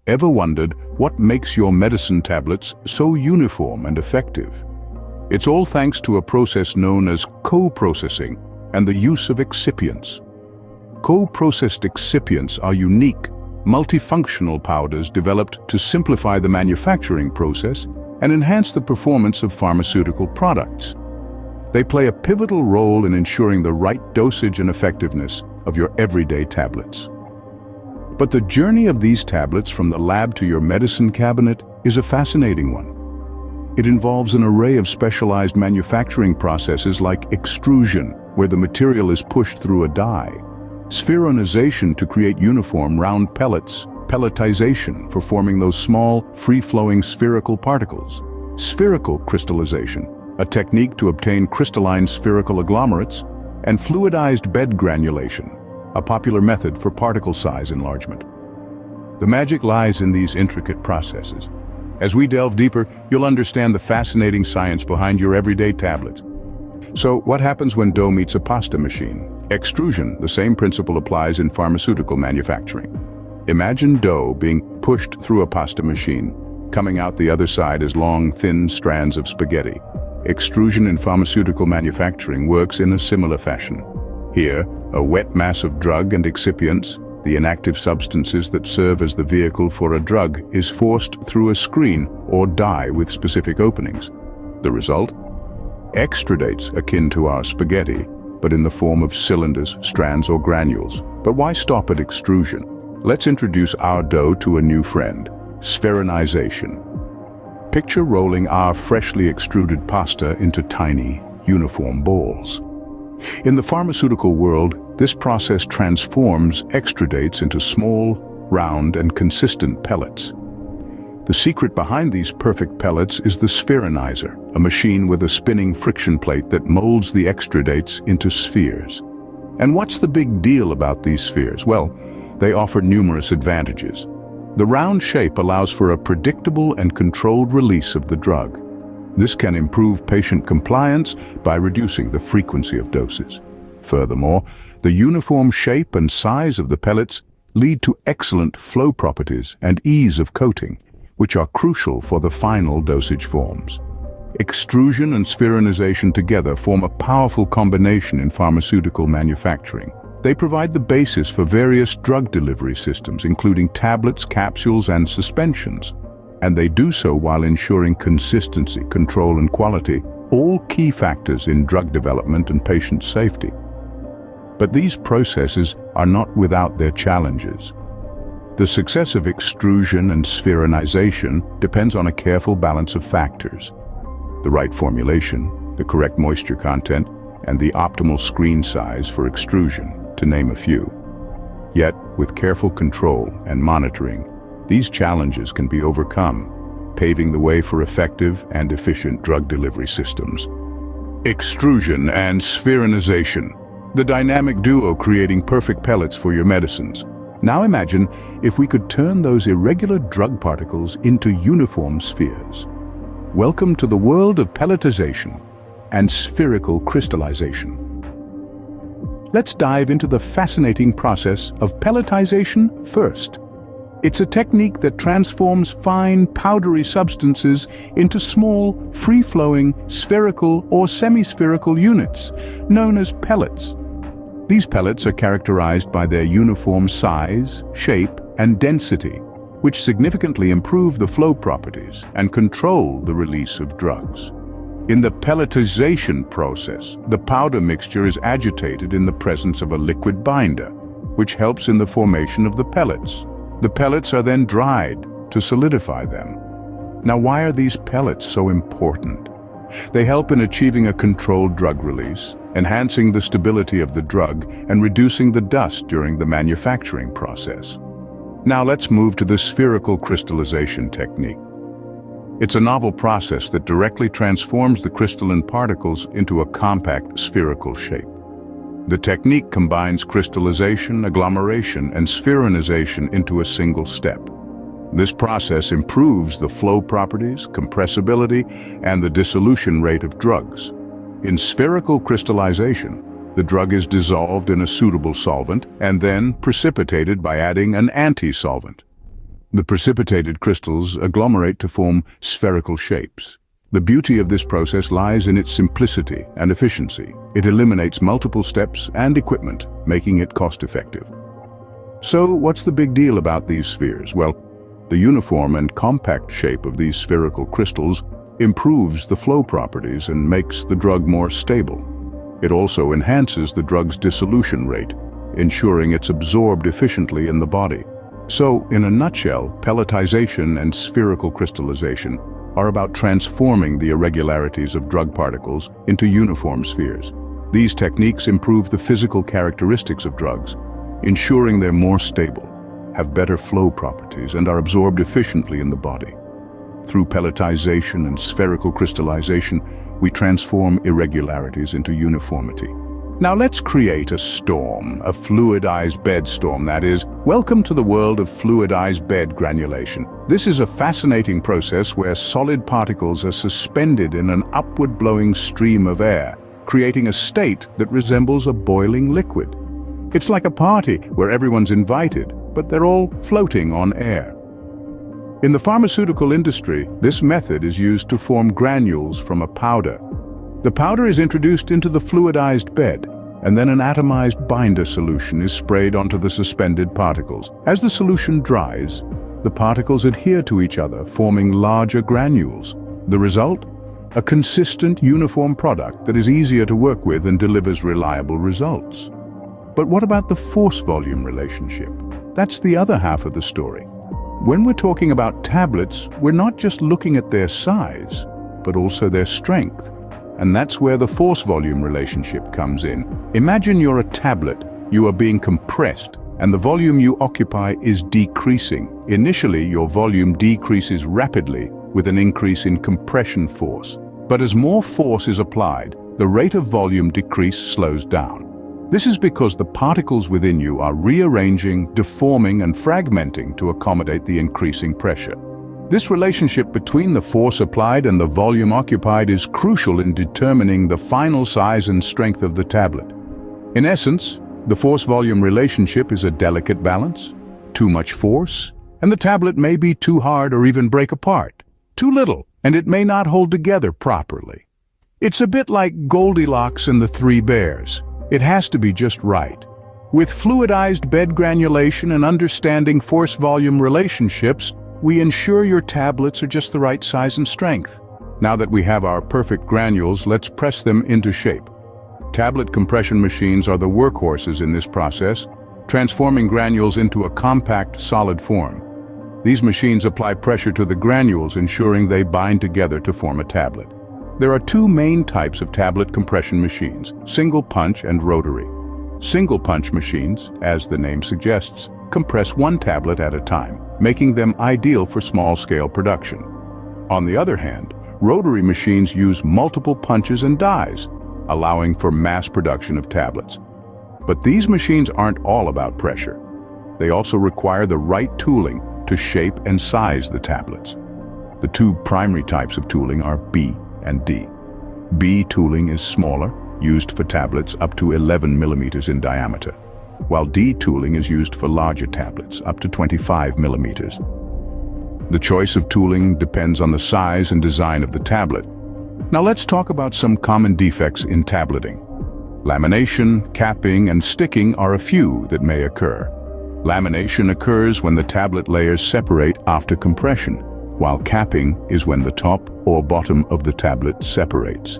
Ever wondered what makes your medicine tablets so uniform and effective? It's all thanks to a process known as co-processing and the use of excipients. Co-processed excipients are unique, multifunctional powders developed to simplify the manufacturing process and enhance the performance of pharmaceutical products. They play a pivotal role in ensuring the right dosage and effectiveness of your everyday tablets. But the journey of these tablets from the lab to your medicine cabinet is a fascinating one. It involves an array of specialized manufacturing processes like extrusion, where the material is pushed through a die; spheronization to create uniform round pellets; pelletization for forming those small, free-flowing spherical particles; spherical crystallization, a technique to obtain crystalline spherical agglomerates; and fluidized bed granulation, a popular method for particle size enlargement. The magic lies in these intricate processes. As we delve deeper, you'll understand the fascinating science behind your everyday tablets. So, what happens when dough meets a pasta machine? Extrusion, the same principle applies in pharmaceutical manufacturing. Imagine dough being pushed through a pasta machine, coming out the other side as long, thin strands of spaghetti. Extrusion in pharmaceutical manufacturing works in a similar fashion. Here, a wet mass of drug and excipients, the inactive substances that serve as the vehicle for a drug, is forced through a screen or die with specific openings. The result? Extrudates akin to our spaghetti, but in the form of cylinders, strands, or granules. But why stop at extrusion? Let's introduce our dough to a new friend: spheronization. Picture rolling our freshly extruded pasta into tiny, uniform balls. In the pharmaceutical world, this process transforms extrudates into small, round, and consistent pellets. The secret behind these perfect pellets is the spheronizer, a machine with a spinning friction plate that molds the extrudates into spheres. And what's the big deal about these spheres? Well, they offer numerous advantages. The round shape allows for a predictable and controlled release of the drug. This can improve patient compliance by reducing the frequency of doses. Furthermore, the uniform shape and size of the pellets lead to excellent flow properties and ease of coating, which are crucial for the final dosage forms. Extrusion and spheronization together form a powerful combination in pharmaceutical manufacturing. They provide the basis for various drug delivery systems, including tablets, capsules, and suspensions. And they do so while ensuring consistency, control, and quality, all key factors in drug development and patient safety. But these processes are not without their challenges. The success of extrusion and spheronization depends on a careful balance of factors: the right formulation, the correct moisture content, and the optimal screen size for extrusion, to name a few. Yet, with careful control and monitoring, these challenges can be overcome, paving the way for effective and efficient drug delivery systems. Extrusion and spheronization, the dynamic duo creating perfect pellets for your medicines. Now imagine if we could turn those irregular drug particles into uniform spheres. Welcome to the world of pelletization and spherical crystallization. Let's dive into the fascinating process of pelletization first. It's a technique that transforms fine, powdery substances into small, free-flowing, spherical or semi-spherical units, known as pellets. These pellets are characterized by their uniform size, shape, and density, which significantly improve the flow properties and control the release of drugs. In the pelletization process, the powder mixture is agitated in the presence of a liquid binder, which helps in the formation of the pellets. The pellets are then dried to solidify them. Now, why are these pellets so important? They help in achieving a controlled drug release, enhancing the stability of the drug, and reducing the dust during the manufacturing process. Now let's move to the spherical crystallization technique. It's a novel process that directly transforms the crystalline particles into a compact spherical shape. The technique combines crystallization, agglomeration, and spheronization into a single step. This process improves the flow properties, compressibility, and the dissolution rate of drugs. In spherical crystallization, the drug is dissolved in a suitable solvent and then precipitated by adding an anti-solvent. The precipitated crystals agglomerate to form spherical shapes. The beauty of this process lies in its simplicity and efficiency. It eliminates multiple steps and equipment, making it cost-effective. So, what's the big deal about these spheres? Well, the uniform and compact shape of these spherical crystals improves the flow properties and makes the drug more stable. It also enhances the drug's dissolution rate, ensuring it's absorbed efficiently in the body. So, in a nutshell, pelletization and spherical crystallization are about transforming the irregularities of drug particles into uniform spheres. These techniques improve the physical characteristics of drugs, ensuring they're more stable, have better flow properties, and are absorbed efficiently in the body. Through pelletization and spherical crystallization, we transform irregularities into uniformity. Now let's create a storm, a fluidized bed storm, that is. Welcome to the world of fluidized bed granulation. This is a fascinating process where solid particles are suspended in an upward-blowing stream of air, creating a state that resembles a boiling liquid. It's like a party where everyone's invited, but they're all floating on air. In the pharmaceutical industry, this method is used to form granules from a powder. The powder is introduced into the fluidized bed, and then an atomized binder solution is sprayed onto the suspended particles. As the solution dries, the particles adhere to each other, forming larger granules. The result? A consistent, uniform product that is easier to work with and delivers reliable results. But what about the force-volume relationship? That's the other half of the story. When we're talking about tablets, we're not just looking at their size, but also their strength. And that's where the force-volume relationship comes in. Imagine you're a tablet, you are being compressed, and the volume you occupy is decreasing. Initially, your volume decreases rapidly with an increase in compression force. But as more force is applied, the rate of volume decrease slows down. This is because the particles within you are rearranging, deforming, and fragmenting to accommodate the increasing pressure. This relationship between the force applied and the volume occupied is crucial in determining the final size and strength of the tablet. In essence, the force-volume relationship is a delicate balance. Too much force, and the tablet may be too hard or even break apart. Too little, and it may not hold together properly. It's a bit like Goldilocks and the Three Bears. It has to be just right. With fluidized bed granulation and understanding force-volume relationships, we ensure your tablets are just the right size and strength. Now that we have our perfect granules, let's press them into shape. Tablet compression machines are the workhorses in this process, transforming granules into a compact, solid form. These machines apply pressure to the granules, ensuring they bind together to form a tablet. There are two main types of tablet compression machines, single punch and rotary. Single punch machines, as the name suggests, compress one tablet at a time, making them ideal for small-scale production. On the other hand, rotary machines use multiple punches and dies, allowing for mass production of tablets. But these machines aren't all about pressure. They also require the right tooling to shape and size the tablets. The two primary types of tooling are B and D. B tooling is smaller, used for tablets up to 11 millimeters in diameter, while D tooling is used for larger tablets up to 25 millimeters. The choice of tooling depends on the size and design of the tablet. Now let's talk about some common defects in tableting. Lamination, capping, and sticking are a few that may occur. Lamination occurs when the tablet layers separate after compression, while capping is when the top or bottom of the tablet separates.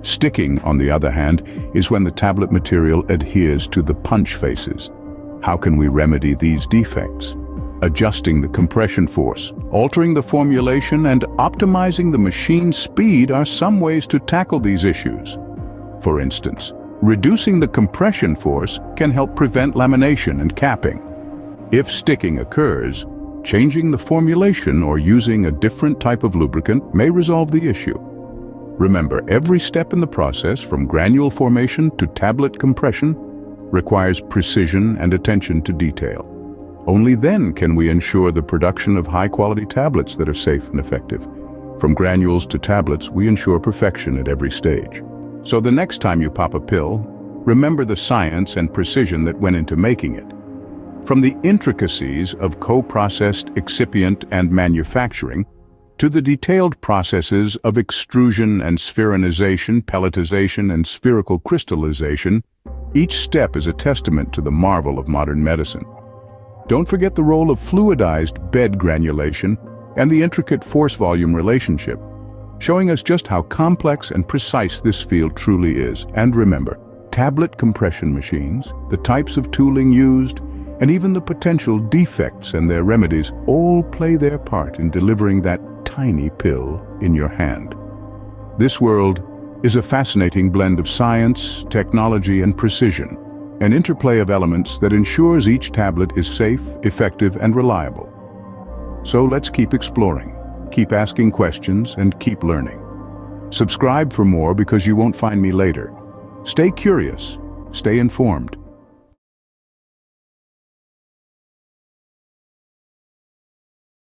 Sticking, on the other hand, is when the tablet material adheres to the punch faces. How can we remedy these defects? Adjusting the compression force, altering the formulation, and optimizing the machine speed are some ways to tackle these issues. For instance, reducing the compression force can help prevent lamination and capping. If sticking occurs, changing the formulation or using a different type of lubricant may resolve the issue. Remember, every step in the process, from granule formation to tablet compression, requires precision and attention to detail. Only then can we ensure the production of high-quality tablets that are safe and effective. From granules to tablets, we ensure perfection at every stage. So the next time you pop a pill, remember the science and precision that went into making it. From the intricacies of coprocessed excipient and manufacturing to the detailed processes of extrusion and spheronization, pelletization, and spherical crystallization, each step is a testament to the marvel of modern medicine. Don't forget the role of fluidized bed granulation and the intricate force-volume relationship, showing us just how complex and precise this field truly is. And remember, tablet compression machines, the types of tooling used, and even the potential defects and their remedies all play their part in delivering that tiny pill in your hand. This world is a fascinating blend of science, technology, and precision, an interplay of elements that ensures each tablet is safe, effective, and reliable. So let's keep exploring, keep asking questions, and keep learning. Subscribe for more because you won't find me later. Stay curious, stay informed,